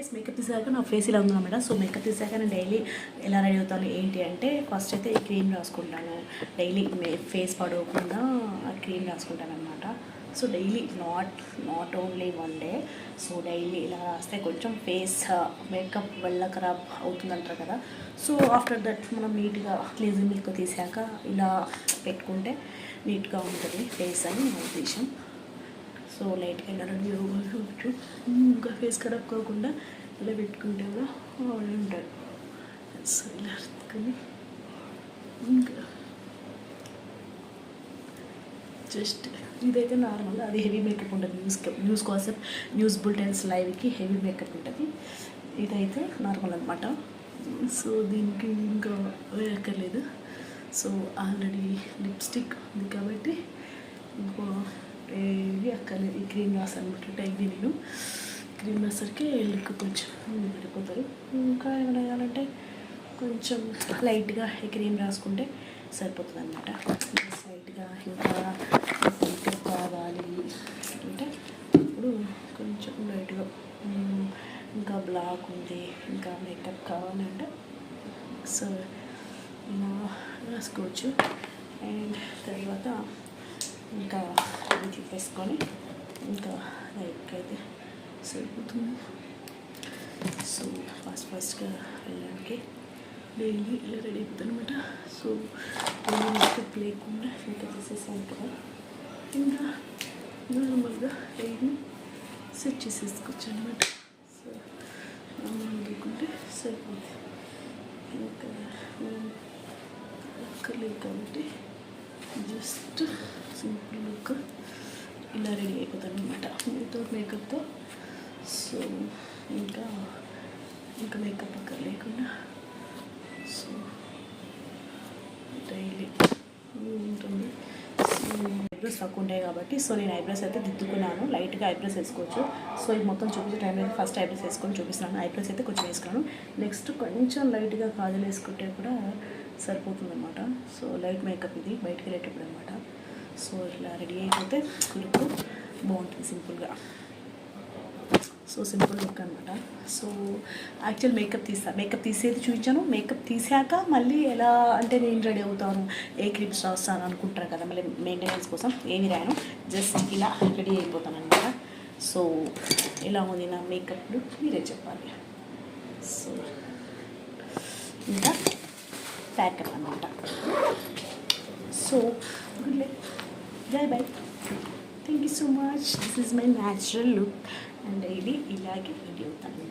Guys makeup తీసాక నా face ఇలా ఉందన్నమాట. సో మేకప్ తీసాక నేను డైలీ ఎలా రెడీ అవుతాను ఏంటి అంటే, ఫస్ట్ అయితే ఈ క్రీమ్ రాసుకుంటాను. డైలీ ఫేస్ పడవకుండా ఆ క్రీమ్ రాసుకుంటాను అనమాట. So daily not only one day. So daily ఇలా రాస్తే కొంచెం ఫేస్ మేకప్ వల్ల ఖరాబ్ అవుతుందంటారు కదా. సో ఆఫ్టర్ దట్ మనం నీట్గా క్లీజింగ్ మిల్క్ తీసాక ఇలా పెట్టుకుంటే నీట్గా ఉంటుంది ఫేస్ అని నా ఉద్దేశం. సో లైట్గా ఇలా రెడీ అవ్వచ్చు, ఇంకా ఫేస్ ఖరాబ్ కాకుండా ఇలా పెట్టుకుంటే కూడా ఉంటుంది. సో ఇలా పెట్టుకొని ఇంకా జస్ట్ ఇదైతే నార్మల్, అది హెవీ మేకప్ ఉంటుంది. న్యూస్ కోసం న్యూస్ బులెటిన్స్ లైవ్కి హెవీ మేకప్ ఉంటుంది. ఇదైతే నార్మల్ అనమాట. సో దీనికి ఇంకా వేయక్కర్లేదు. సో ఆల్రెడీ లిప్స్టిక్ ఉంది కాబట్టి ఇంకో ఏవి అక్కర్లేదు. ఈ క్రీమ్ రాస్తాను అనమాట. డైలీ నేను క్రీమ్ రాసరికి లుక్ కొంచెం పడిపోతారు. ఇంకా ఏమైనా వేయాలంటే కొంచెం లైట్గా ఈ క్రీమ్ రాసుకుంటే సరిపోతుంది అనమాట. లైట్గా ఇంకా మేకప్ కావాలి అంటే ఇప్పుడు కొంచెం లైట్గా ఇంకా బ్లాక్ ఉంది, ఇంకా మేకప్ కావాలంటే సో ఇలా రాసుకోవచ్చు. అండ్ తర్వాత ఇంకా ఇది తిప్పేసుకొని ఇంకా లైట్గా అయితే సరిపోతుంది. సో ఫాస్ట్గా వెళ్ళడానికి డైలీ ఇలా రెడీ అయిపోతుంది అనమాట. సో మేకప్ లేకుండా ఇంకా తీసేసాను కదా, ఇంకా నార్మల్గా డైలీ సెట్ చేసేసుకోవచ్చు అనమాట. సో నార్మల్ లేకుంటే సరిపోతుంది. ఇంకా అక్కర్లేదు కాబట్టి జస్ట్ సింపుల్ లుక్ ఇలా రెడీ అయిపోతాను అనమాట వితౌట్ మేకప్తో. సో ఇంకా మేకప్ అక్కర్ లేకుండా సో డైలీ ఉంటుంది. సో ఐబ్రోస్ తక్కువ ఉంటాయి కాబట్టి సో నేను ఐబ్రోస్ అయితే దిద్దుకున్నాను. లైట్గా ఐబ్రోస్ వేసుకోవచ్చు. సో ఇది మొత్తం చూపించే టైం అయితే ఫస్ట్ ఐబ్రోస్ వేసుకొని చూపిస్తున్నాను. ఐబ్రోస్ అయితే కొంచెం వేసుకున్నాను. నెక్స్ట్ కొంచెం లైట్గా కాజల్ వేసుకుంటే కూడా సరిపోతుంది అనమాట. సో లైట్ మేకప్ ఇది బయటకు వెళ్ళేటప్పుడు అనమాట. సో ఇలా రెడీ అయిపోతే లుక్ బాగుంటుంది సింపుల్గా. సో సింపుల్ లుక్ అనమాట. సో యాక్చువల్ మేకప్ తీసేది చూపించాను. మేకప్ తీసాక మళ్ళీ ఎలా అంటే నేను రెడీ అవుతాను, ఏ క్రీమ్స్ రాస్తాను అనుకుంటారు కదా, మళ్ళీ మెయింటెనెన్స్ కోసం ఏమి రాయను, జస్ట్ ఇలా రెడీ అయిపోతాను అనమాట. సో ఎలా ఉంది నా మేకప్ లుక్ మీరే చెప్పాలి. సో ఇంకా ప్యాకప్ అనమాట. So good luck, bye. Thank you so much. This is my natural look and daily ఇలాగే రెడీ అవుతాను.